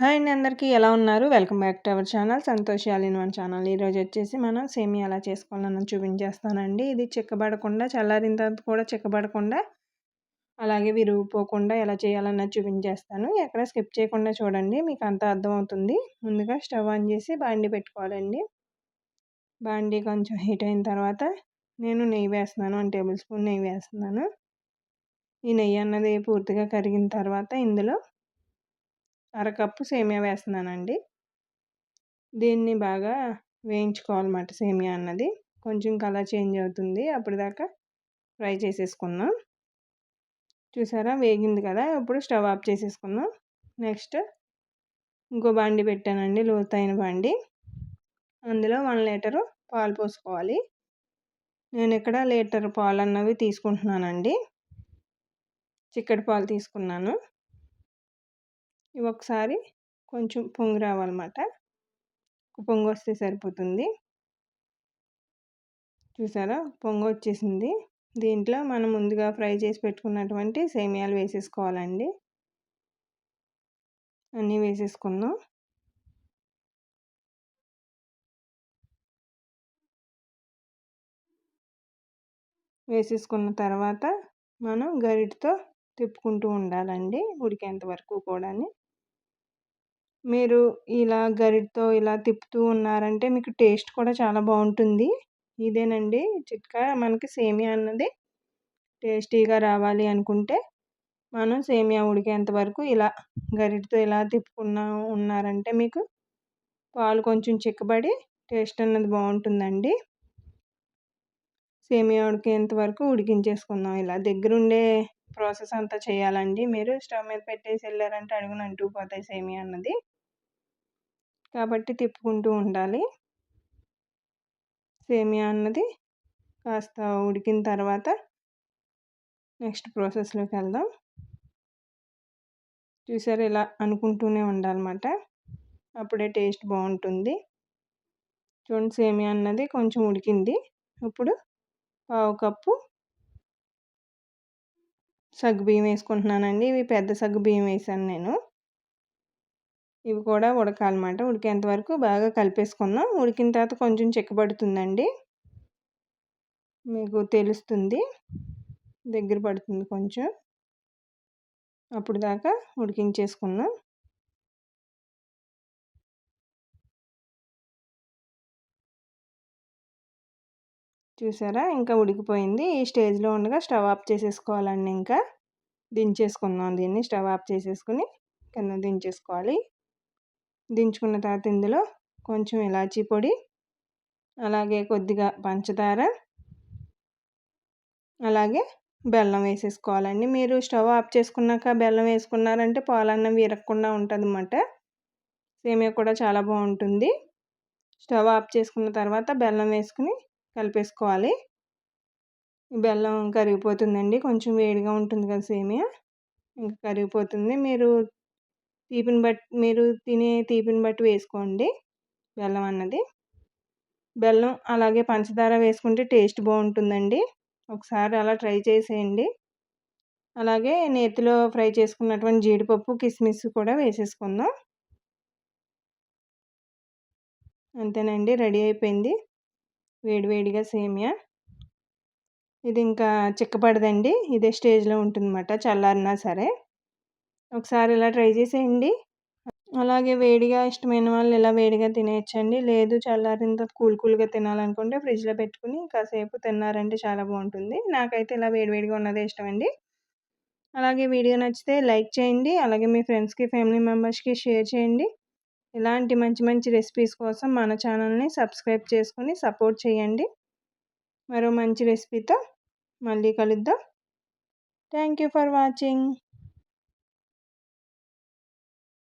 Hi అండి అందరికీ ఎలా ఉన్నారు? Welcome back to our channel Santosh all in one channel. ఈరోజు వచ్చేసి మనం సేమియా ఎలా చేసుకోవాలని చూపించేస్తానండి. ఇది చిక్కబడకుండా చల్లారిన తర్వాత కూడా చిక్కబడకుండా అలాగే విరిగిపోకుండా ఎలా చేయాలన్నది చూపించేస్తాను. ఎక్కడ స్కిప్ చేయకుండా చూడండి, మీకు అంతా అర్థమవుతుంది. ముందుగా స్టవ్ ఆన్ చేసి బాండీ పెట్టుకోవాలండి. బాండీ కొంచెం హీట్ అయిన తర్వాత నేను నెయ్యి వేస్తున్నాను, 1 టేబుల్ స్పూన్ నెయ్యి వేస్తున్నాను. ఈ నెయ్యి అన్నది పూర్తిగా కరిగిన తర్వాత ఇందులో అరకప్పు సేమియా వేస్తున్నానండి. దీన్ని బాగా వేయించుకోవాలన్నమాట. సేమియా అన్నది కొంచెం కలర్ చేంజ్ అవుతుంది, అప్పటిదాకా ఫ్రై చేసేసుకుందాం. చూసారా వేగింది కదా, ఇప్పుడు స్టవ్ ఆఫ్ చేసేసుకుందాం. నెక్స్ట్ ఇంకో బాండి పెట్టానండి, లోతైన బాండి. అందులో 1 లీటరు పాలు పోసుకోవాలి. నేను ఇక్కడ లీటర్ పాలు అన్నవి తీసుకుంటున్నానండి, చిక్కటి పాలు తీసుకున్నాను. ఇవి ఒకసారి కొంచెం పొంగు రావాలన్నమాట. పొంగు వస్తే సరిపోతుంది. చూసారా పొంగు వచ్చేసింది. దీంట్లో మనం ముందుగా ఫ్రై చేసి పెట్టుకున్నటువంటి సేమియాలు వేసేసుకోవాలండి. అన్నీ వేసేసుకుందాం. వేసేసుకున్న తర్వాత మనం గరిటతో తిప్పుకుంటూ ఉండాలండి ఉడికేంత వరకు కూడా. మీరు ఇలా గరిటతో ఇలా తిప్పుతూ ఉన్నారంటే మీకు టేస్ట్ కూడా చాలా బాగుంటుంది. ఇదేనండి చిట్కా. మనకి సేమియా అన్నది టేస్టీగా రావాలి అనుకుంటే మనం సేమియా ఉడికేంత వరకు ఇలా గరిటతో ఇలా ఉన్నారంటే మీకు పాలు కొంచెం చిక్కబడి టేస్ట్ అన్నది బాగుంటుందండి. సేమియా ఉడికేంత వరకు ఉడికించేసుకుందాం. ఇలా దగ్గరుండే ప్రాసెస్ అంతా చేయాలండి. మీరు స్టవ్ మీద పెట్టేసి వెళ్ళారంటే అడుగున అంటుకుపోతాయి సేమియా అన్నది, కాబట్టి తిప్పుకుంటూ ఉండాలి. సేమియా అన్నది కాస్త ఉడికిన తర్వాత నెక్స్ట్ ప్రాసెస్లోకి వెళ్దాం. చూసారు ఇలా అనుకుంటూనే ఉండాలన్నమాట, అప్పుడే టేస్ట్ బాగుంటుంది. చూడండి సేమియా అన్నది కొంచెం ఉడికింది. ఇప్పుడు పావు కప్పు సగ్గుబియ్యం వేసుకుంటున్నానండి. ఇవి పెద్ద సగ్గుబియ్యం వేసాను నేను. ఇవి కూడా ఉడకాలన్నమాట. ఉడికేంత వరకు బాగా కలిపేసుకుందాం. ఉడికిన తర్వాత కొంచెం చిక్కబడుతుందండి, మీకు తెలుస్తుంది, దగ్గర పడుతుంది కొంచెం. అప్పుడు దాకా ఉడికించేసుకుందాం. చూసారా ఇంకా ఉడికిపోయింది. ఈ స్టేజ్లో ఉండగా స్టవ్ ఆఫ్ చేసేసుకోవాలండి. ఇంకా దించేసుకుందాం. దీన్ని స్టవ్ ఆఫ్ చేసేసుకుని కింద దించేసుకోవాలి. దించుకున్న తర్వాత ఇందులో కొంచెం ఇలాచీ పొడి, అలాగే కొద్దిగా పంచదార, అలాగే బెల్లం వేసేసుకోవాలండి. మీరు స్టవ్ ఆఫ్ చేసుకున్నాక బెల్లం వేసుకున్నారంటే పాలన్నం విరగకుండా ఉంటుంది అన్నమాట. సేమియా కూడా చాలా బాగుంటుంది. స్టవ్ ఆఫ్ చేసుకున్న తర్వాత బెల్లం వేసుకుని కలిపేసుకోవాలి. బెల్లం కరిగిపోతుందండి, కొంచెం వేడిగా ఉంటుంది కదా సేమియా, ఇంకా కరిగిపోతుంది. మీరు తినే తీపిని బట్టి వేసుకోండి బెల్లం అన్నది. బెల్లం అలాగే పంచదార వేసుకుంటే టేస్ట్ బాగుంటుందండి. ఒకసారి అలా ట్రై చేసేయండి. అలాగే నేతిలో ఫ్రై చేసుకున్నటువంటి జీడిపప్పు, కిస్మిస్ కూడా వేసేసుకుందాం. అంతేనండి, రెడీ అయిపోయింది వేడివేడిగా సేమియా. ఇది ఇంకా చిక్కపడదండి, ఇదే స్టేజ్లో ఉంటుందన్నమాట. చల్లారినా సరే ఒకసారి ఇలా ట్రై చేసేయండి. అలాగే వేడిగా ఇష్టమైన వాళ్ళు ఇలా వేడిగా తినేయచ్చండి. లేదు చల్లారిన తర్వాత కూల్గా తినాలనుకుంటే ఫ్రిడ్జ్లో పెట్టుకుని కాసేపు తిన్నారంటే చాలా బాగుంటుంది. నాకైతే ఇలా వేడివేడిగా ఉన్నదే ఇష్టం అండి. అలాగే వీడియో నచ్చితే లైక్ చేయండి. అలాగే మీ ఫ్రెండ్స్కి, ఫ్యామిలీ మెంబర్స్కి షేర్ చేయండి. ఇలాంటి మంచి మంచి రెసిపీస్ కోసం మన ఛానల్ని సబ్స్క్రైబ్ చేసుకుని సపోర్ట్ చేయండి. మరో మంచి రెసిపీతో మళ్ళీ కలుద్దాం. Thank you for watching.